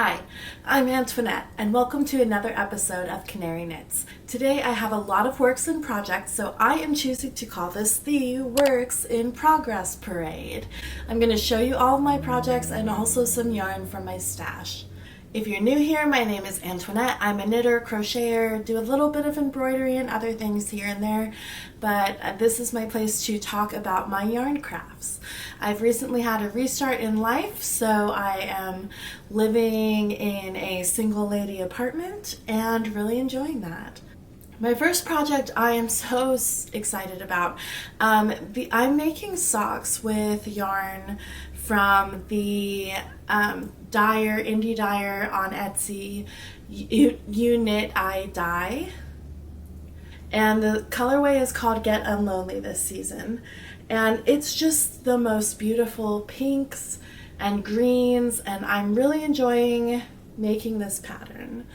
Hi, I'm Antoinette, and welcome to another episode of Canary Knits. Today I have a lot of works in project, so I am choosing to call this the Works in Progress Parade. I'm going to show you all of my projects and also some yarn from my stash. If you're new here, my name is Antoinette. I'm a knitter, crocheter, do a little bit of embroidery and other things here and there, but this is my place to talk about my yarn crafts. I've recently had a restart in life, so I am living in a single lady apartment and really enjoying that. My first project I am so excited about. I'm making socks with yarn from the indie dyer on Etsy, You Knit I Dye, and the colorway is called Get Unlonely this season, and it's just the most beautiful pinks and greens, and I'm really enjoying making this pattern.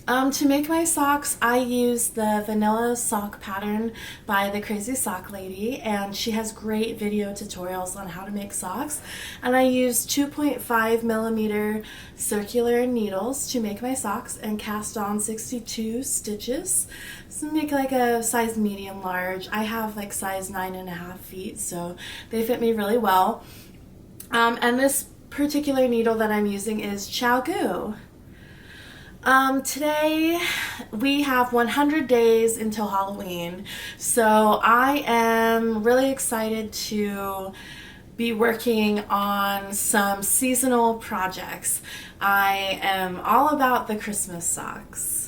To make my socks, I use the vanilla sock pattern by the Crazy Sock Lady, and she has great video tutorials on how to make socks. And I use 2.5 millimeter circular needles to make my socks and cast on 62 stitches. So make like a size medium large. I have like size 9.5 feet, so they fit me really well. And this particular needle that I'm using is Gu. Today we have 100 days until Halloween, so I am really excited to be working on some seasonal projects. I am all about the Christmas socks.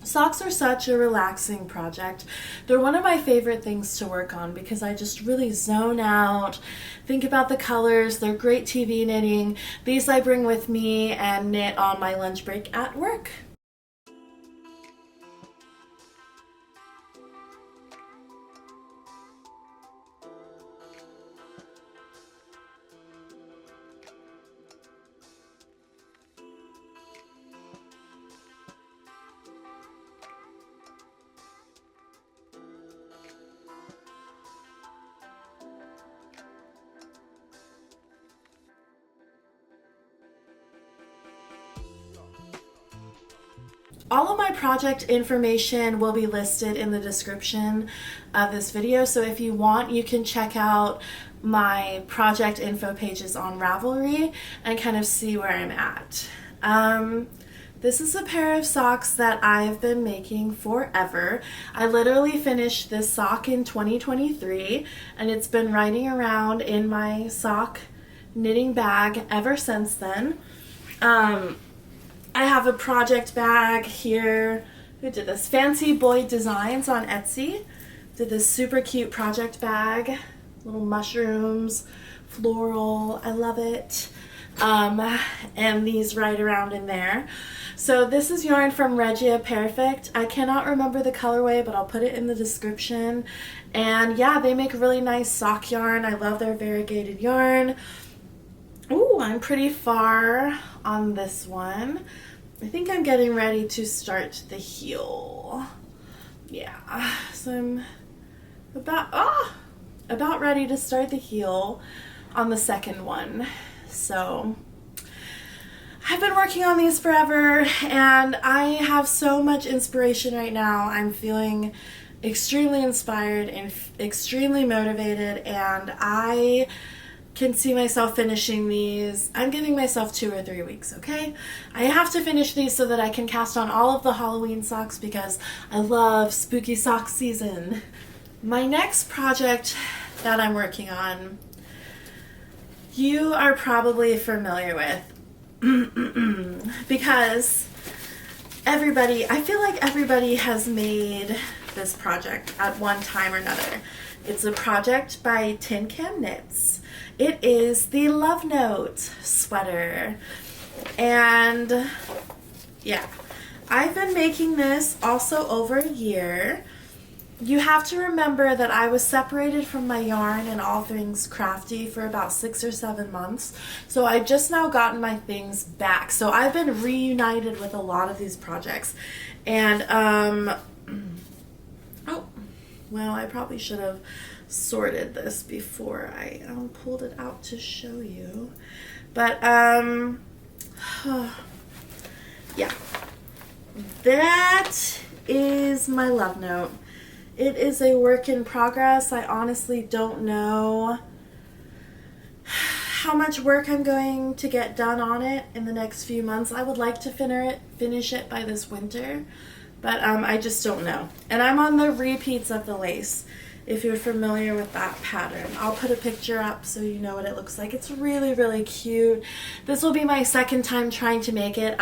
Socks are such a relaxing project. They're one of my favorite things to work on because I just really zone out, think about the colors. They're great TV knitting. These I bring with me and knit on my lunch break at work. All of my project information will be listed in the description of this video, so if you want, you can check out my project info pages on Ravelry and kind of see where I'm at. This is a pair of socks that I've been making forever. I literally finished this sock in 2023, and it's been riding around in my sock knitting bag ever since then. I have a project bag here. Who did this? Fancy Boy Designs on Etsy. Did this super cute project bag. Little mushrooms, floral. I love it. And these ride around in there. So this is yarn from Regia Pairfect. I cannot remember the colorway, but I'll put it in the description. And yeah, they make really nice sock yarn. I love their variegated yarn. Ooh, I'm pretty far on this one. I think I'm getting ready to start the heel. Yeah, so I'm about ready to start the heel on the second one. So I've been working on these forever, and I have so much inspiration right now. I'm feeling extremely inspired and extremely motivated, and I can see myself finishing these. I'm giving myself 2 or 3 weeks, okay? I have to finish these so that I can cast on all of the Halloween socks because I love spooky sock season. My next project that I'm working on, you are probably familiar with because I feel like everybody has made this project at one time or another. It's a project by Tin Can Knits. It is the Love Note sweater, and yeah, I've been making this also over a year. You have to remember that I was separated from my yarn and all things crafty for about 6 or 7 months, so I've just now gotten my things back. So I've been reunited with a lot of these projects, and oh, well, I probably should have sorted this before I pulled it out to show you. But yeah, that is my love note. It is a work in progress. I honestly don't know how much work I'm going to get done on it in the next few months. I would like to finish it by this winter, but I just don't know. And I'm on the repeats of the lace, if you're familiar with that pattern. I'll put a picture up so you know what it looks like. It's really, really cute. This will be my second time trying to make it.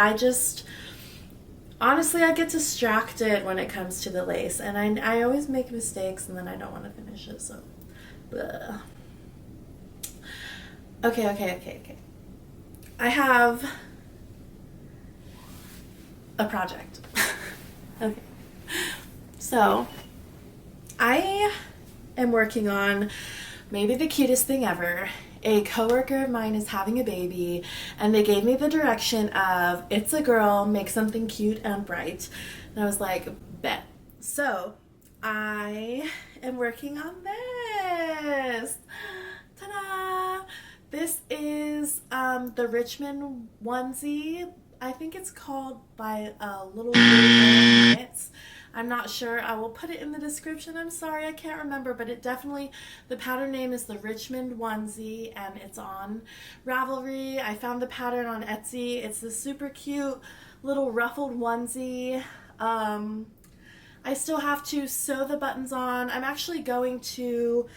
Honestly, I get distracted when it comes to the lace, and I always make mistakes and then I don't want to finish it, so bleh. Okay. I have a project. Okay. So, I am working on maybe the cutest thing ever. A coworker of mine is having a baby, and they gave me the direction of, it's a girl, make something cute and bright. And I was like, bet. So, I am working on this. Ta-da! This is the Richmond onesie. I think it's called by Little Knits. I'm not sure. I will put it in the description. I'm sorry, I can't remember, but the pattern name is the Richmond onesie, and it's on Ravelry. I found the pattern on Etsy. It's this super cute little ruffled onesie. I still have to sew the buttons on. I'm actually going to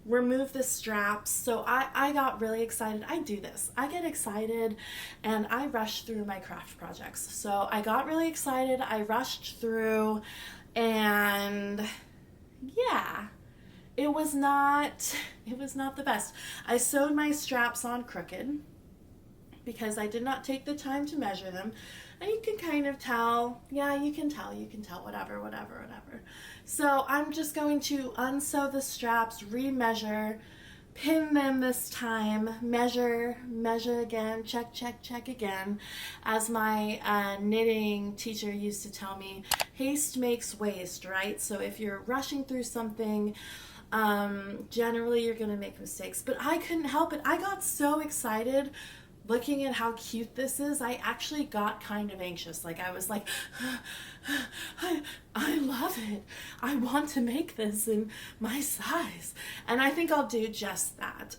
remove the straps. So I got really excited. I do this. I get excited and I rush through my craft projects. So I got really excited. I rushed through, and yeah, it was not the best. I sewed my straps on crooked because I did not take the time to measure them. And you can kind of tell, yeah, you can tell, whatever. So I'm just going to unsew the straps, remeasure, pin them this time, measure again, check again. As my knitting teacher used to tell me, haste makes waste, right? So if you're rushing through something, generally you're going to make mistakes. But I couldn't help it. I got so excited looking at how cute this is. I actually got kind of anxious. Like, I was like, I love it. I want to make this in my size. And I think I'll do just that.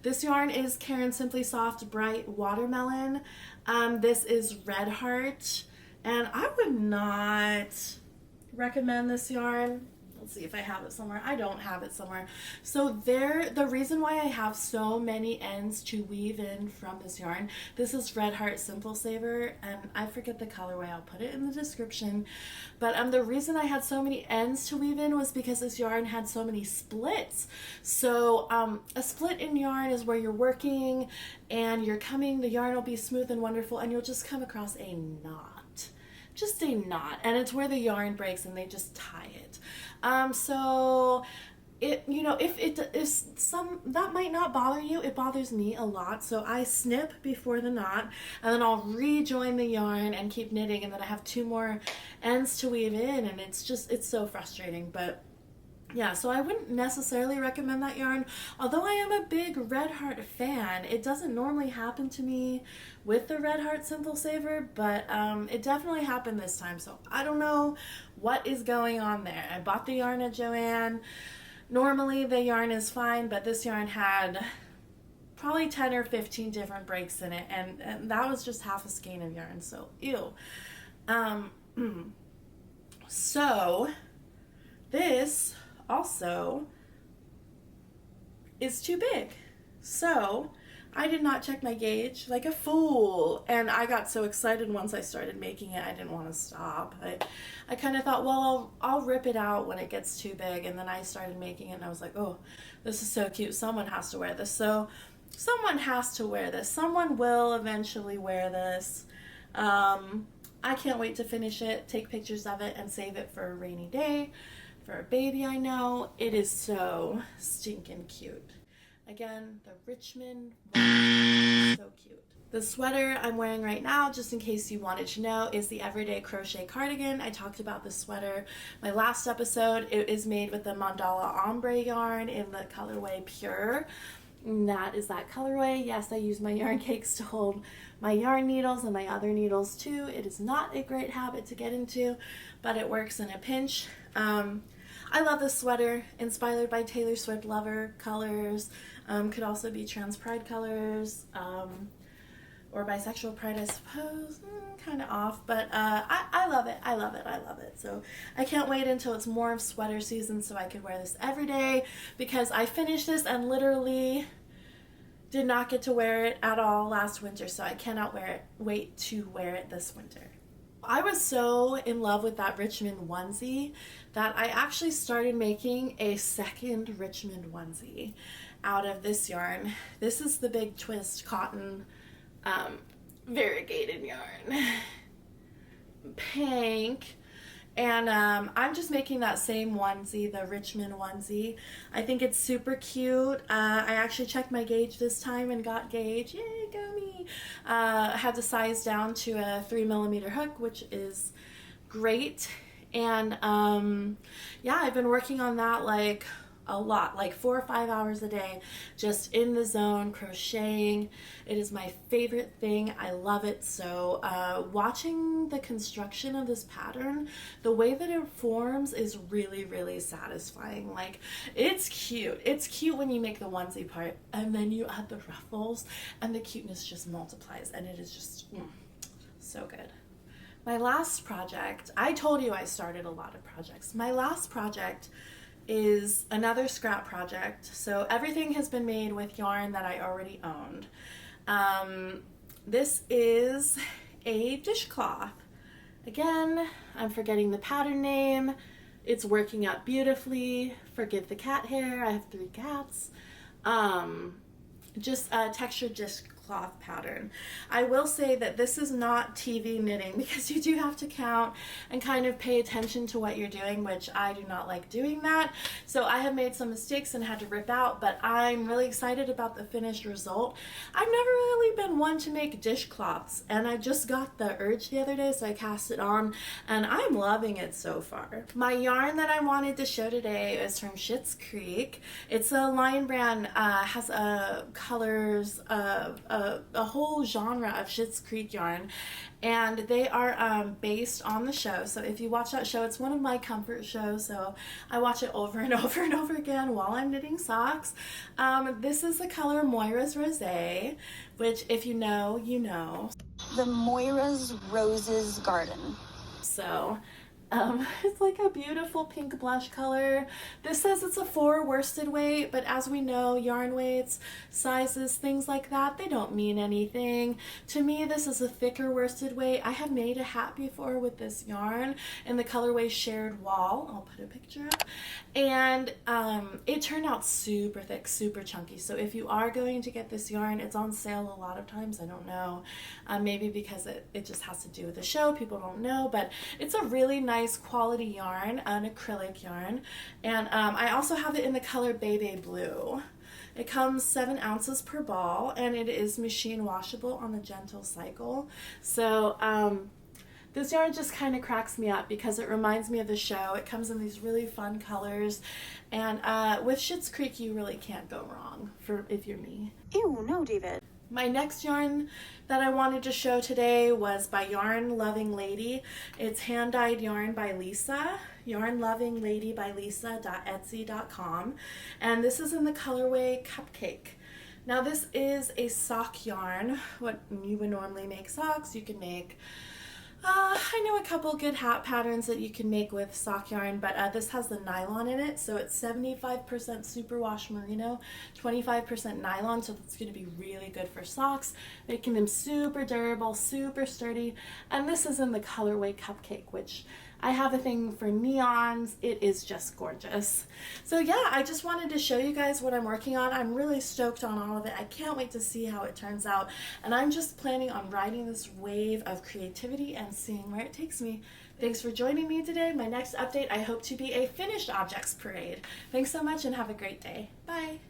This yarn is Caron Simply Soft Bright Watermelon. This is Red Heart. And I would not recommend this yarn. Let's see if I have it somewhere. I don't have it somewhere. So the reason why I have so many ends to weave in from this yarn, this is Red Heart Simple Saver, and I forget the colorway. I'll put it in the description. But the reason I had so many ends to weave in was because this yarn had so many splits. So a split in yarn is where you're working and you're coming, the yarn will be smooth and wonderful, and you'll just come across a knot. Just a knot, and it's where the yarn breaks and they just tie it. So it, if that might not bother you, it bothers me a lot. So I snip before the knot, and then I'll rejoin the yarn and keep knitting, and then I have 2 more ends to weave in, and it's so frustrating. But yeah, so I wouldn't necessarily recommend that yarn. Although I am a big Red Heart fan, it doesn't normally happen to me with the Red Heart Simple Saver, but it definitely happened this time. So I don't know what is going on there. I bought the yarn at Joann. Normally the yarn is fine, but this yarn had probably 10 or 15 different breaks in it, and that was just half a skein of yarn, so ew. So this also is too big. So I did not check my gauge like a fool, and I got so excited once I started making it, I didn't want to stop. I kind of thought, well, I'll rip it out when it gets too big, and then I started making it, and I was like, oh, this is so cute. Someone has to wear this. So someone has to wear this. Someone will eventually wear this. I can't wait to finish it, take pictures of it, and save it for a rainy day. For a baby I know. It is so stinking cute. Again, the Richmond one, so cute. The sweater I'm wearing right now, just in case you wanted to know, is the Everyday Crochet Cardigan. I talked about this sweater my last episode. It is made with the Mandala Ombre yarn in the colorway Pure. And that is that colorway. Yes, I use my yarn cakes to hold my yarn needles and my other needles too. It is not a great habit to get into, but it works in a pinch. I love this sweater, inspired by Taylor Swift Lover colors. Could also be trans pride colors. Or bisexual pride, I suppose. Kind of off, but I love it. I love it. I love it. So I can't wait until it's more of sweater season so I could wear this every day, because I finished this and literally did not get to wear it at all last winter, so I cannot wait to wear it this winter. I was so in love with that Richmond onesie that I actually started making a second Richmond onesie out of this yarn. This is the Big Twist cotton variegated yarn, pink, and I'm just making that same onesie, the Richmond onesie. I think it's super cute. I actually checked my gauge this time and got gauge. Yay, go me! I had to size down to a 3mm hook, which is great. And yeah, I've been working on that like a lot, like 4 or 5 hours a day, just in the zone, crocheting. It is my favorite thing. I love it. So watching the construction of this pattern, the way that it forms is really, really satisfying. Like, it's cute. It's cute when you make the onesie part and then you add the ruffles and the cuteness just multiplies, and it is just so good. My last project, I told you I started a lot of projects. My last project is another scrap project. So everything has been made with yarn that I already owned. This is a dishcloth. Again, I'm forgetting the pattern name. It's working out beautifully. Forgive the cat hair. I have 3 cats. Just a textured dishcloth pattern. I will say that this is not TV knitting, because you do have to count and kind of pay attention to what you're doing, which I do not like doing that. So I have made some mistakes and had to rip out, but I'm really excited about the finished result. I've never really been one to make dishcloths, and I just got the urge the other day, so I cast it on, and I'm loving it so far. My yarn that I wanted to show today is from Schitt's Creek. It's a Lion brand, has a colors of a whole genre of Schitt's Creek yarn, and they are based on the show. So if you watch that show, it's one of my comfort shows, so I watch it over and over and over again while I'm knitting socks. This is the color Moira's Rosé, which, if you know, you know. The Moira's Roses Garden. So it's like a beautiful pink blush color. This says it's a 4 worsted weight, but as we know, yarn weights, sizes, things like that, they don't mean anything. To me, this is a thicker worsted weight. I have made a hat before with this yarn in the colorway Shared Wall. I'll put a picture up. And it turned out super thick, super chunky. So if you are going to get this yarn, it's on sale a lot of times. I don't know. Maybe because it just has to do with the show. People don't know, but it's a really nice quality yarn, an acrylic yarn, and I also have it in the color Bebe Blue. It comes 7 ounces per ball, and it is machine washable on the gentle cycle. So this yarn just kind of cracks me up because it reminds me of the show. It comes in these really fun colors, and with Schitt's Creek you really can't go wrong if you're me. Ew, no, David. My next yarn that I wanted to show today was by Yarn Loving Lady. It's hand-dyed yarn by Lisa, yarnlovinglady by Lisa.etsy.com, and this is in the colorway Cupcake. Now this is a sock yarn. What you would normally make socks, you can make I know a couple good hat patterns that you can make with sock yarn, but this has the nylon in it, so it's 75% superwash merino, 25% nylon, so it's going to be really good for socks, making them super durable, super sturdy. And this is in the colorway Cupcake, which I have a thing for neons. It is just gorgeous. So yeah, I just wanted to show you guys what I'm working on. I'm really stoked on all of it. I can't wait to see how it turns out, and I'm just planning on riding this wave of creativity and seeing where it takes me. Thanks for joining me today. My next update, I hope to be a finished objects parade. Thanks so much and have a great day. Bye.